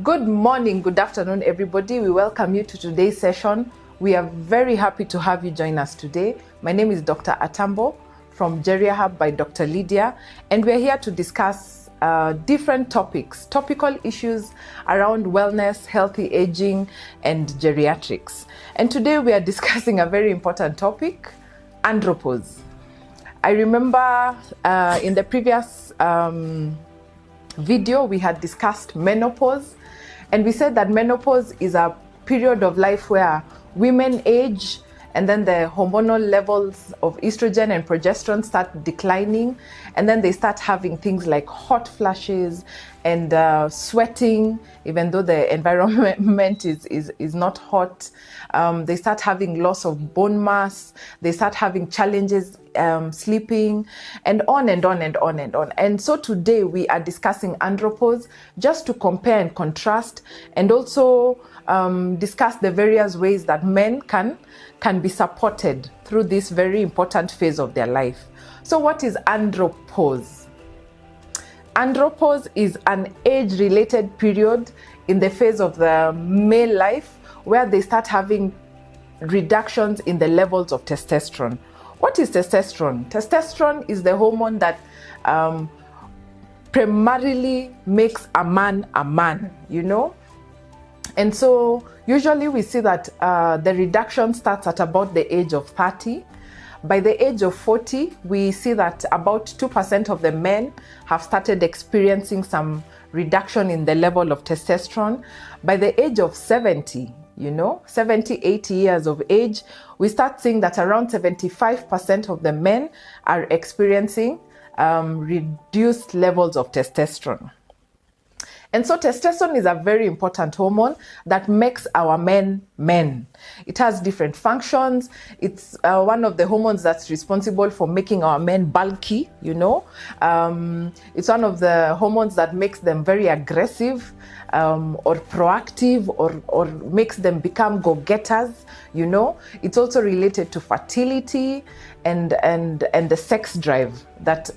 Good morning, good afternoon, everybody. We welcome you to today's session. We are very happy to have you join us today. My name is Dr. Atambo from Geriahub by Dr. Lydia, and we're here to discuss different topical issues around wellness, healthy aging, and geriatrics. And today we are discussing a very important topic, andropause. I remember in the previous video we had discussed menopause, and we said that menopause is a period of life where women age and then the hormonal levels of estrogen and progesterone start declining, and then they start having things like hot flashes and sweating, even though the environment is not hot. They start having loss of bone mass, they start having challenges sleeping, and on and on and on and on. And so today we are discussing andropause, just to compare and contrast, and also discuss the various ways that men can be supported through this very important phase of their life. So what is andropause? Andropause is an age-related period in the phase of the male life where they start having reductions in the levels of testosterone. What is testosterone? Testosterone is the hormone that primarily makes a man, you know? And so usually we see that the reduction starts at about the age of 30. By the age of 40, we see that about 2% of the men have started experiencing some reduction in the level of testosterone. By the age of 70, 80 years of age, we start seeing that around 75% of the men are experiencing reduced levels of testosterone. And so testosterone is a very important hormone that makes our men men. It has different functions. It's one of the hormones that's responsible for making our men bulky, It's one of the hormones that makes them very aggressive or proactive, or makes them become go-getters, It's also related to fertility and the sex drive that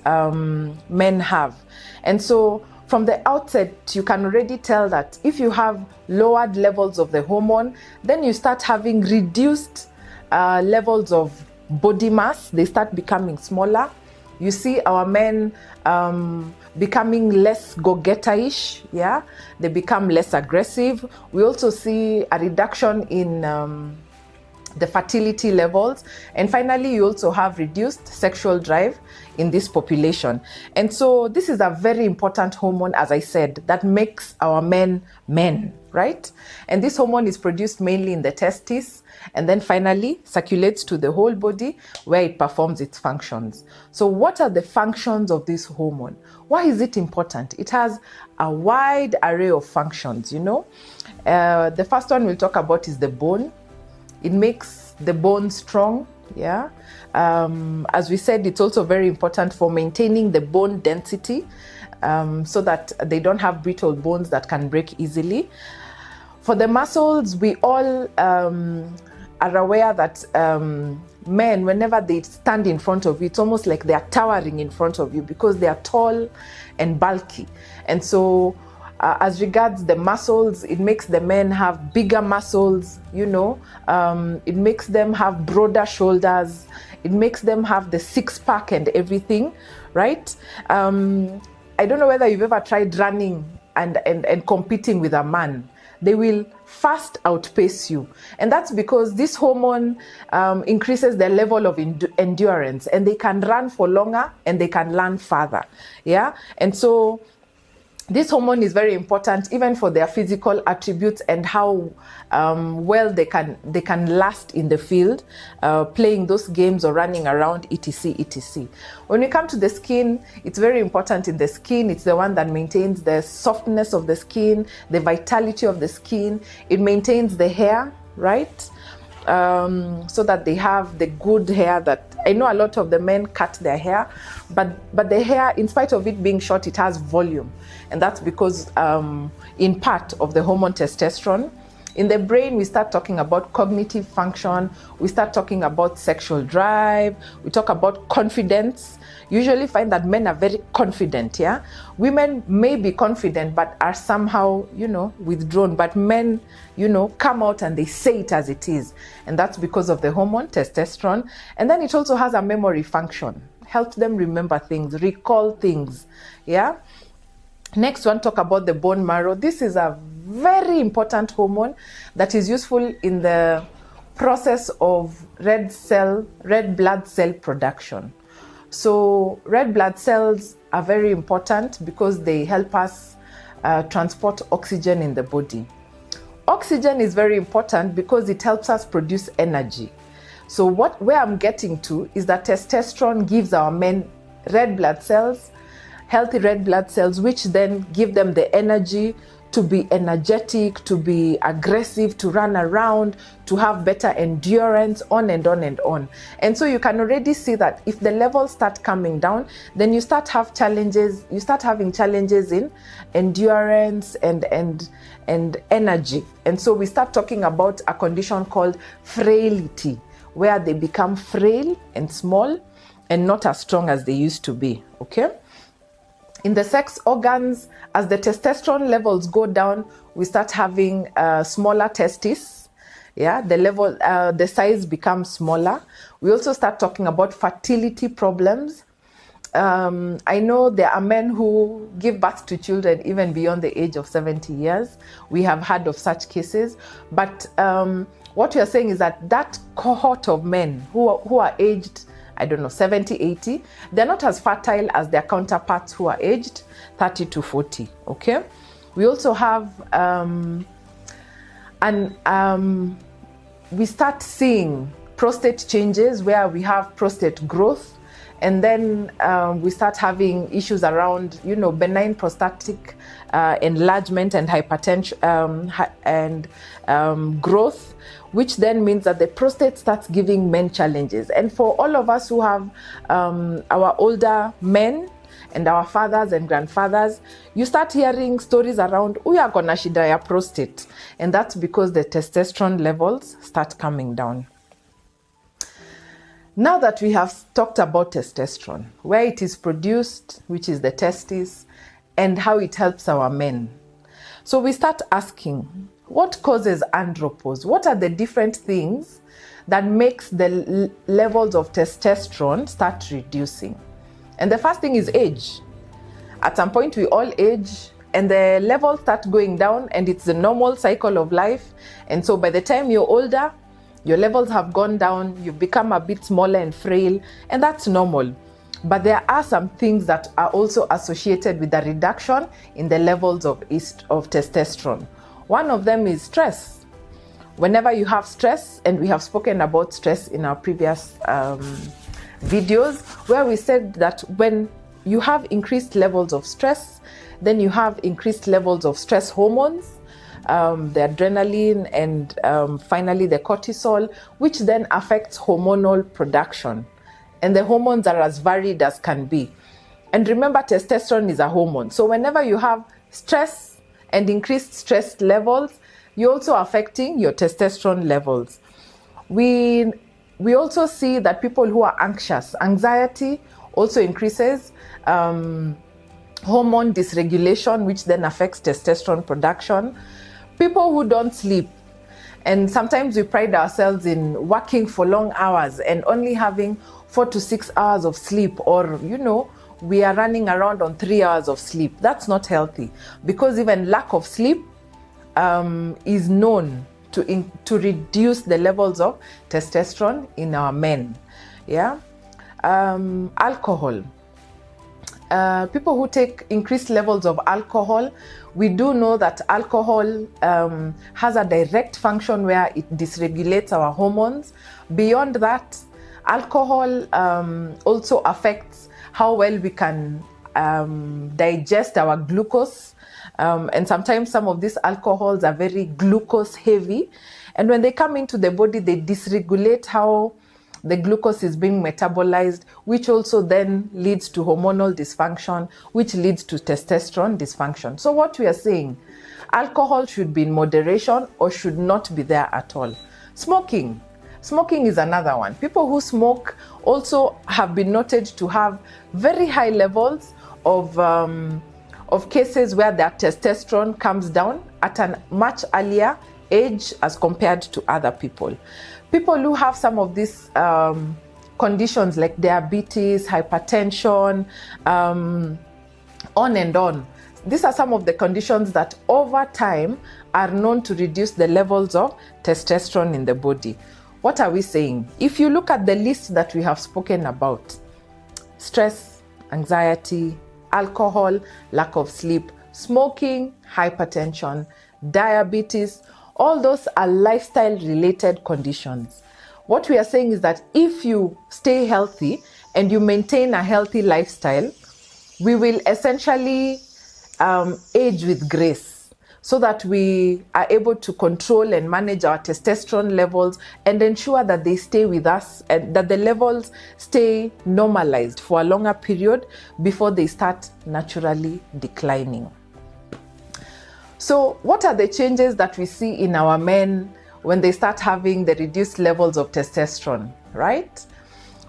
men have. And so from the outset, you can already tell that if you have lowered levels of the hormone, then you start having reduced levels of body mass. They start becoming smaller. You see our men becoming less go-getter-ish, They become less aggressive. We also see a reduction in the fertility levels. And finally, you also have reduced sexual drive in this population. And so this is a very important hormone, as I said, that makes our men men, right? And this hormone is produced mainly in the testes, and then finally circulates to the whole body where it performs its functions. So what are the functions of this hormone? Why is it important? It has a wide array of functions, The first one we'll talk about is the bone. It makes the bone strong, As we said, it's also very important for maintaining the bone density, so that they don't have brittle bones that can break easily. For the muscles, we all are aware that men, whenever they stand in front of you, it's almost like they are towering in front of you because they are tall and bulky. And so as regards the muscles, it makes the men have bigger muscles, It makes them have broader shoulders. It makes them have the six-pack and everything, right? I don't know whether you've ever tried running and competing with a man. They will fast outpace you. And that's because this hormone increases their level of endurance, and they can run for longer and they can run farther, And so this hormone is very important even for their physical attributes and how well they can last in the field, playing those games or running around, etc. When we come to the skin, it's very important in the skin. It's the one that maintains the softness of the skin, the vitality of the skin. It maintains the hair, right? So that they have the good hair that I know a lot of the men cut their hair, but the hair, in spite of it being short, it has volume. And that's because in part of the hormone testosterone. In the brain, we start talking about cognitive function, we start talking about sexual drive, we talk about confidence. Usually find that men are very confident, yeah? Women may be confident, but are somehow, withdrawn. But men, come out and they say it as it is. And that's because of the hormone, testosterone. And then it also has a memory function. Helps them remember things, recall things, yeah? Next one, talk about the bone marrow. This is a very important hormone that is useful in the process of red blood cell production. So red blood cells are very important because they help us transport oxygen in the body. Oxygen is very important because it helps us produce energy. So where I'm getting to is that testosterone gives our men red blood cells, healthy red blood cells, which then give them the energy to be energetic, to be aggressive, to run around, to have better endurance, on and on and on. And so you can already see that if the levels start coming down, then you start having challenges in endurance and energy. And so we start talking about a condition called frailty, where they become frail and small and not as strong as they used to be, okay? In the sex organs, as the testosterone levels go down, we start having smaller testes. Yeah, the size becomes smaller. We also start talking about fertility problems. I know there are men who give birth to children even beyond the age of 70 years. We have heard of such cases. But what we are saying is that cohort of men who are aged, 70, 80, they're not as fertile as their counterparts who are aged 30 to 40, okay? We also have, we start seeing prostate changes where we have prostate growth, and then we start having issues around, benign prostatic enlargement and hypertension and growth, which then means that the prostate starts giving men challenges. And for all of us who have our older men and our fathers and grandfathers, you start hearing stories around, uya kona shida ya prostate. And that's because the testosterone levels start coming down. Now that we have talked about testosterone, where it is produced, which is the testes, and how it helps our men. So we start asking, what causes andropause? What are the different things that makes the levels of testosterone start reducing? And the first thing is age. At some point we all age and the levels start going down, and it's the normal cycle of life. And so by the time you're older, your levels have gone down, you've become a bit smaller and frail, and that's normal. But there are some things that are also associated with the reduction in the levels of testosterone. One of them is stress. Whenever you have stress, and we have spoken about stress in our previous videos, where we said that when you have increased levels of stress, then you have increased levels of stress hormones, the adrenaline, and finally the cortisol, which then affects hormonal production. And the hormones are as varied as can be. And remember, testosterone is a hormone. So whenever you have stress and increased stress levels, you're also affecting your testosterone levels. We also see that people who are anxious, anxiety also increases hormone dysregulation, which then affects testosterone production. People who don't sleep, and sometimes we pride ourselves in working for long hours and only having 4 to 6 hours of sleep, or we are running around on 3 hours of sleep. That's not healthy, because even lack of sleep is known to reduce the levels of testosterone in our men. Yeah, alcohol. People who take increased levels of alcohol, we do know that alcohol has a direct function where it dysregulates our hormones. Beyond that, alcohol also affects how well we can digest our glucose. And sometimes some of these alcohols are very glucose heavy. And when they come into the body, they dysregulate how the glucose is being metabolized, which also then leads to hormonal dysfunction, which leads to testosterone dysfunction. So what we are saying, Alcohol should be in moderation or should not be there at all. Smoking is another one. People who smoke also have been noted to have very high levels of cases where their testosterone comes down at a much earlier age as compared to other people. People who have some of these conditions like diabetes, hypertension, on and on. These are some of the conditions that over time are known to reduce the levels of testosterone in the body. What are we saying? If you look at the list that we have spoken about, stress, anxiety, alcohol, lack of sleep, smoking, hypertension, diabetes, all those are lifestyle related conditions. What we are saying is that if you stay healthy and you maintain a healthy lifestyle, we will essentially age with grace, so that we are able to control and manage our testosterone levels and ensure that they stay with us and that the levels stay normalized for a longer period before they start naturally declining. So what are the changes that we see in our men when they start having the reduced levels of testosterone, right?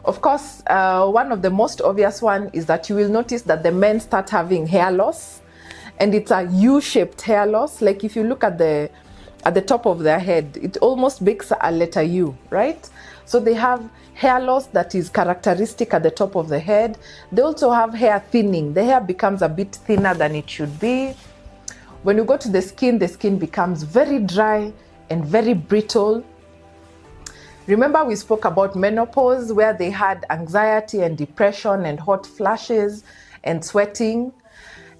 Of course, one of the most obvious one is that you will notice that the men start having hair loss, and it's a U-shaped hair loss. Like if you look at the top of their head, it almost makes a letter U, right? So they have hair loss that is characteristic at the top of the head. They also have hair thinning. The hair becomes a bit thinner than it should be. When you go to the skin becomes very dry and very brittle. Remember we spoke about menopause, where they had anxiety and depression and hot flashes and sweating.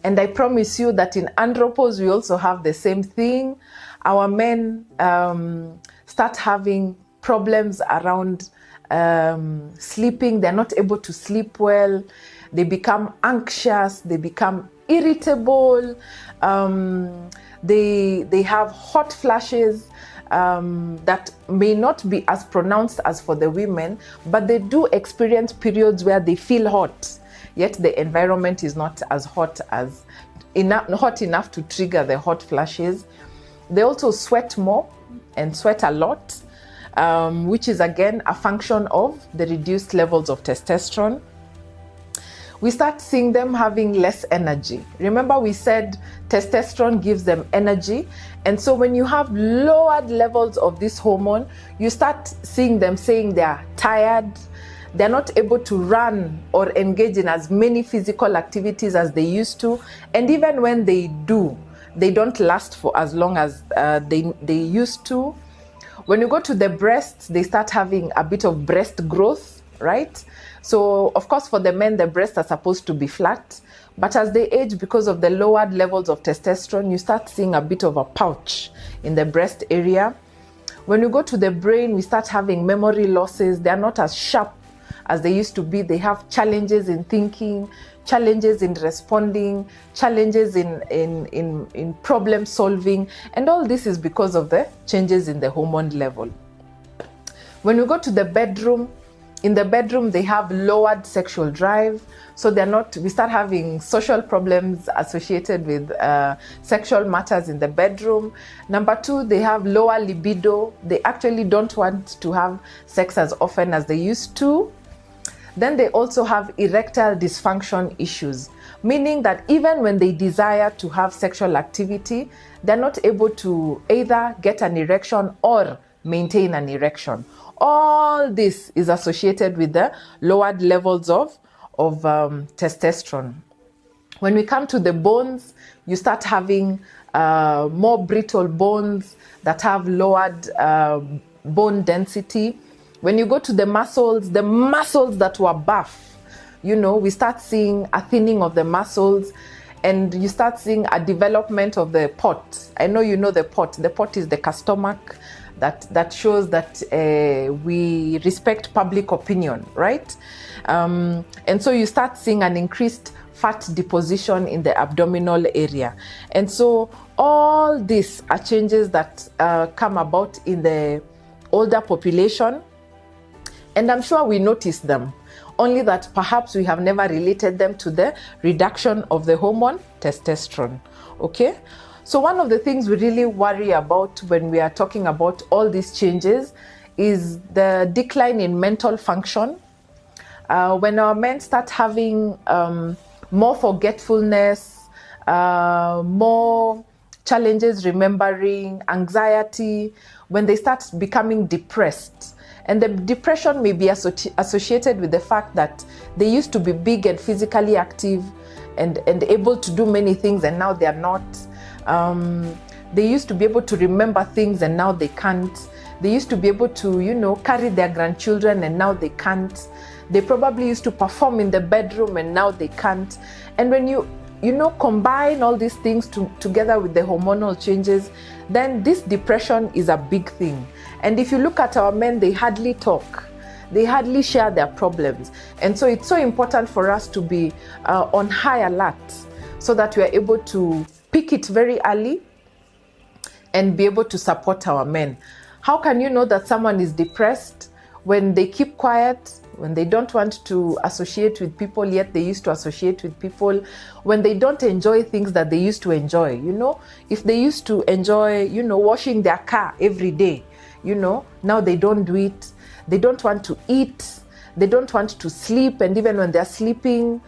And I promise you that in Andropause, we also have the same thing. Our men start having problems around sleeping. They're not able to sleep well. They become anxious. They become irritable. They have hot flashes that may not be as pronounced as for the women, but they do experience periods where they feel hot, yet the environment is not as hot enough to trigger the hot flashes. They also sweat more and sweat a lot, which is again a function of the reduced levels of testosterone. We start seeing them having less energy. Remember we said testosterone gives them energy, and so when you have lowered levels of this hormone, you start seeing them saying they're tired. They're not able to run or engage in as many physical activities as they used to. And even when they do, they don't last for as long as they used to. When you go to the breasts, they start having a bit of breast growth, right? So, of course, for the men, the breasts are supposed to be flat. But as they age, because of the lowered levels of testosterone, you start seeing a bit of a pouch in the breast area. When you go to the brain, we start having memory losses. They're not as sharp as they used to be. They have challenges in thinking, challenges in responding, challenges in problem solving, and all this is because of the changes in the hormone level. When you go to the bedroom, in the bedroom they have lowered sexual drive, so we start having social problems associated with sexual matters in the bedroom. Number two, they have lower libido. They actually don't want to have sex as often as they used to. Then they also have erectile dysfunction issues, meaning that even when they desire to have sexual activity, they're not able to either get an erection or maintain an erection. All this is associated with the lowered levels of testosterone. When we come to the bones, you start having more brittle bones that have lowered bone density. When you go to the muscles that were buff, we start seeing a thinning of the muscles, and you start seeing a development of the pot. I know you know the pot. The pot is the stomach that shows that we respect public opinion, right? And so you start seeing an increased fat deposition in the abdominal area. And so all these are changes that come about in the older population. And I'm sure we notice them, only that perhaps we have never related them to the reduction of the hormone testosterone, okay? So one of the things we really worry about when we are talking about all these changes is the decline in mental function. When our men start having more forgetfulness, more challenges remembering, anxiety, when they start becoming depressed. And the depression may be associated with the fact that they used to be big and physically active and able to do many things, and now they are not. They used to be able to remember things, and now they can't. They used to be able to, carry their grandchildren, and now they can't. They probably used to perform in the bedroom, and now they can't. And when you combine all these things together with the hormonal changes, then this depression is a big thing. And if you look at our men, they hardly talk. They hardly share their problems. And so it's so important for us to be on high alert so that we are able to pick it very early and be able to support our men. How can you know that someone is depressed? When they keep quiet, when they don't want to associate with people, yet they used to associate with people, when they don't enjoy things that they used to enjoy, if they used to enjoy, washing their car every day, now they don't do it. They don't want to eat. They don't want to sleep. And even when they're sleeping,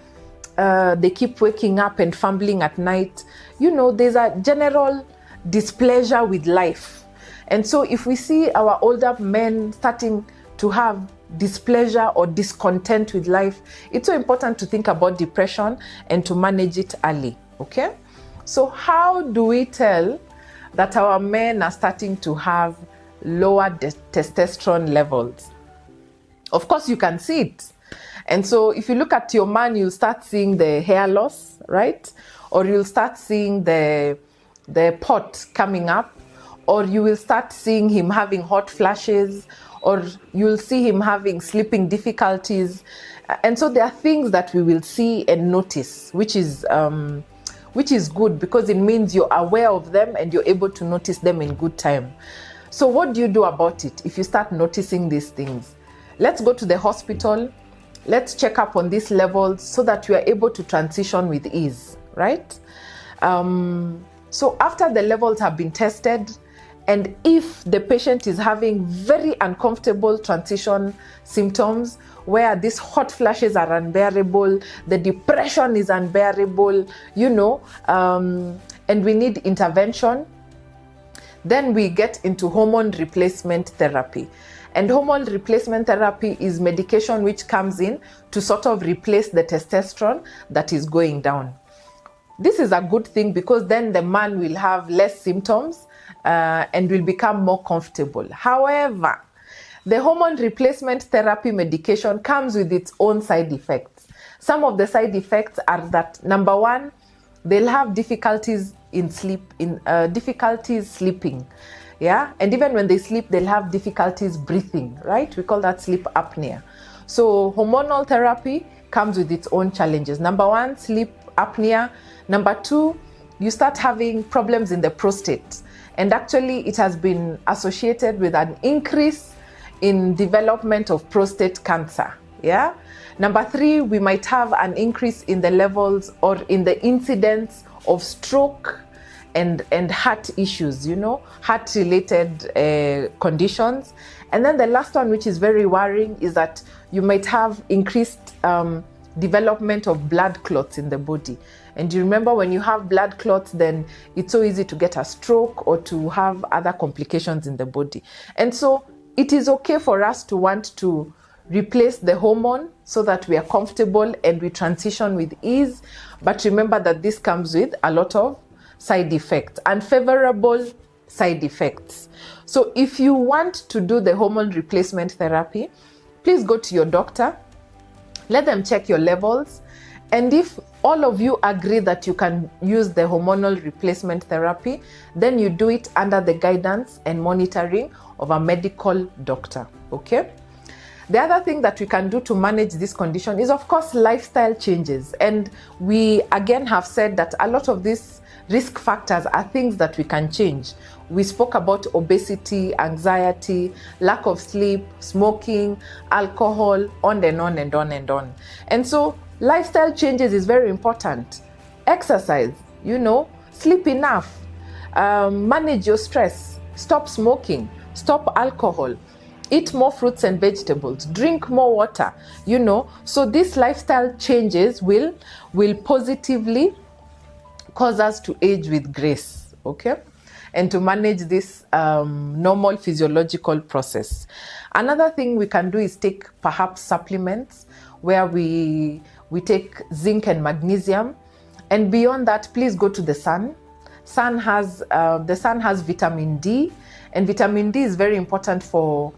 they keep waking up and fumbling at night. There's a general displeasure with life. And so if we see our older men starting to have displeasure or discontent with life, it's so important to think about depression and to manage it early, okay? So how do we tell that our men are starting to have lower testosterone levels? Of course, you can see it. And so if you look at your man, you'll start seeing the hair loss, right? Or you'll start seeing the pot coming up, or you will start seeing him having hot flashes, or you'll see him having sleeping difficulties. And so there are things that we will see and notice, which is good, because it means you're aware of them and you're able to notice them in good time. So what do you do about it if you start noticing these things? Let's go to the hospital. Let's check up on these levels so that we are able to transition with ease, right? So after the levels have been tested, and if the patient is having very uncomfortable transition symptoms where these hot flashes are unbearable, the depression is unbearable, and we need intervention, then we get into hormone replacement therapy. And hormone replacement therapy is medication which comes in to sort of replace the testosterone that is going down. This is a good thing because then the man will have less symptoms and will become more comfortable. However, the hormone replacement therapy medication comes with its own side effects. Some of the side effects are that, number one, they'll have difficulties sleeping. Yeah, and even when they sleep, they'll have difficulties breathing, right? We call that sleep apnea. So hormonal therapy comes with its own challenges. Number one, sleep apnea. Number two, you start having problems in the prostate. And actually, it has been associated with an increase in development of prostate cancer. Yeah. Number three, we might have an increase in the levels or in the incidence of stroke and heart issues, heart-related conditions. And then the last one, which is very worrying, is that you might have increased development of blood clots in the body. And you remember, when you have blood clots, then it's so easy to get a stroke or to have other complications in the body. And so it is okay for us to want to replace the hormone so that we are comfortable and we transition with ease. But remember that this comes with a lot of side effects, unfavorable side effects. So if you want to do the hormone replacement therapy, please go to your doctor, let them check your levels. And if all of you agree that you can use the hormonal replacement therapy, then you do it under the guidance and monitoring of a medical doctor, okay? The other thing that we can do to manage this condition is, of course, lifestyle changes. And we again have said that a lot of these risk factors are things that we can change. We spoke about obesity, anxiety, lack of sleep, smoking, alcohol, on and on and on and on. And so lifestyle changes is very important. Exercise, sleep enough, Manage your stress. Stop smoking. Stop alcohol. Eat more fruits and vegetables. Drink more water. So these lifestyle changes will positively cause us to age with grace, okay? And to manage this normal physiological process. Another thing we can do is take perhaps supplements where we take zinc and magnesium. And beyond that, please go to the sun. The sun has vitamin D, and vitamin D is very important for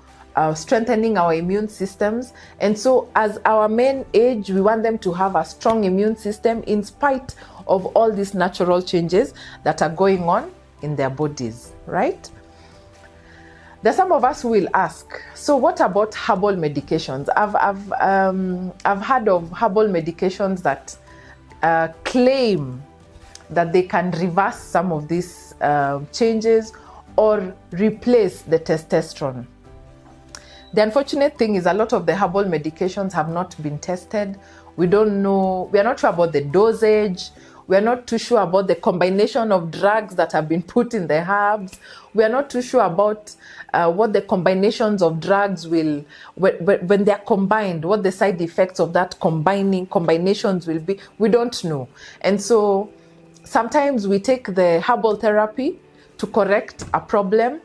strengthening our immune systems. And so as our men age, we want them to have a strong immune system in spite of all these natural changes that are going on in their bodies, right? There's some of us who will ask, so what about herbal medications? I've heard of herbal medications that claim that they can reverse some of these changes or replace the testosterone. The unfortunate thing is a lot of the herbal medications have not been tested. We don't know, we are not sure about the dosage. We are not too sure about the combination of drugs that have been put in the herbs. We are not too sure about what the combinations of drugs will, when they are combined, what the side effects of that combinations will be. We don't know. And so sometimes we take the herbal therapy to correct a problem,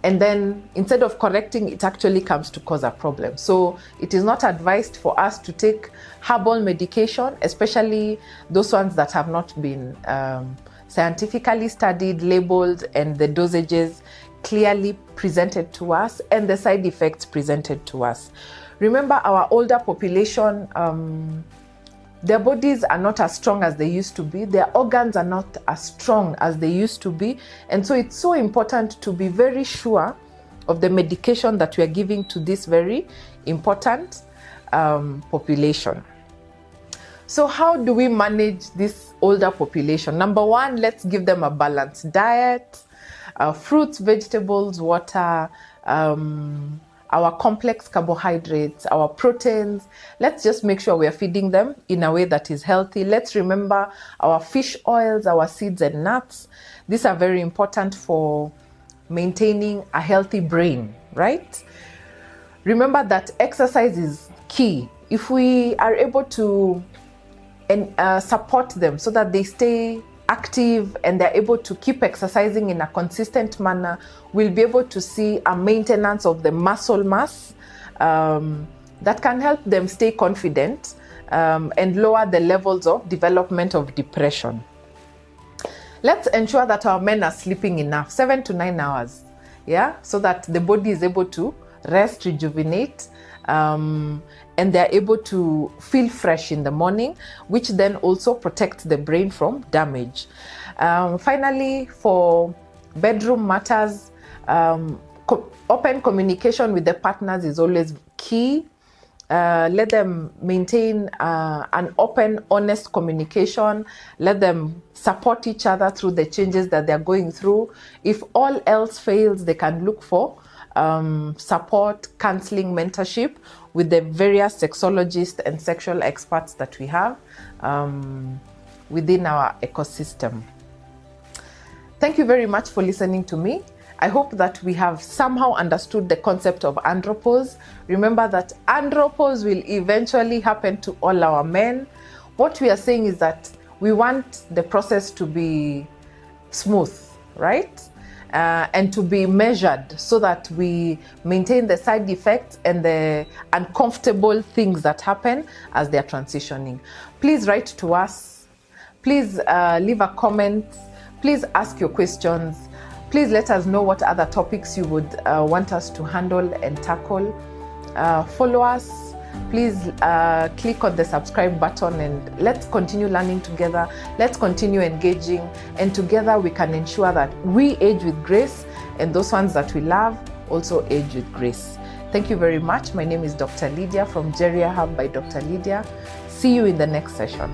and then instead of correcting, it actually comes to cause a problem. So it is not advised for us to take herbal medication, especially those ones that have not been scientifically studied, labeled, and the dosages clearly presented to us and the side effects presented to us. Remember, our older population, their bodies are not as strong as they used to be. Their organs are not as strong as they used to be. And so it's so important to be very sure of the medication that we are giving to this very important population. So how do we manage this older population? Number one, let's give them a balanced diet, fruits, vegetables, water, our complex carbohydrates, our proteins. Let's just make sure we are feeding them in a way that is healthy. Let's remember our fish oils, our seeds and nuts. These are very important for maintaining a healthy brain, right? Remember that exercise is key. If we are able to support them so that they stay active and they're able to keep exercising in a consistent manner, we'll be able to see a maintenance of the muscle mass that can help them stay confident and lower the levels of development of depression. Let's ensure that our men are sleeping enough, 7 to 9 hours, so that the body is able to rest, rejuvenate, and they're able to feel fresh in the morning, which then also protects the brain from damage. Finally, for bedroom matters, open communication with the partners is always key. Let them maintain an open, honest communication. Let them support each other through the changes that they're going through. If all else fails, they can look for support, counseling, mentorship with the various sexologists and sexual experts that we have within our ecosystem. Thank you very much for listening to me. I hope that we have somehow understood the concept of andropause. Remember that andropause will eventually happen to all our men. What we are saying is that we want the process to be smooth, right? And to be measured so that we maintain the side effects and the uncomfortable things that happen as they are transitioning. Please write to us. Please leave a comment. Please ask your questions. Please let us know what other topics you would want us to handle and tackle. Follow us. Please click on the subscribe button and let's continue learning together. Let's continue engaging, and together we can ensure that we age with grace and those ones that we love also age with grace. Thank you very much. My name is Dr. Lydia from Geriahub by Dr. Lydia. See you in the next session.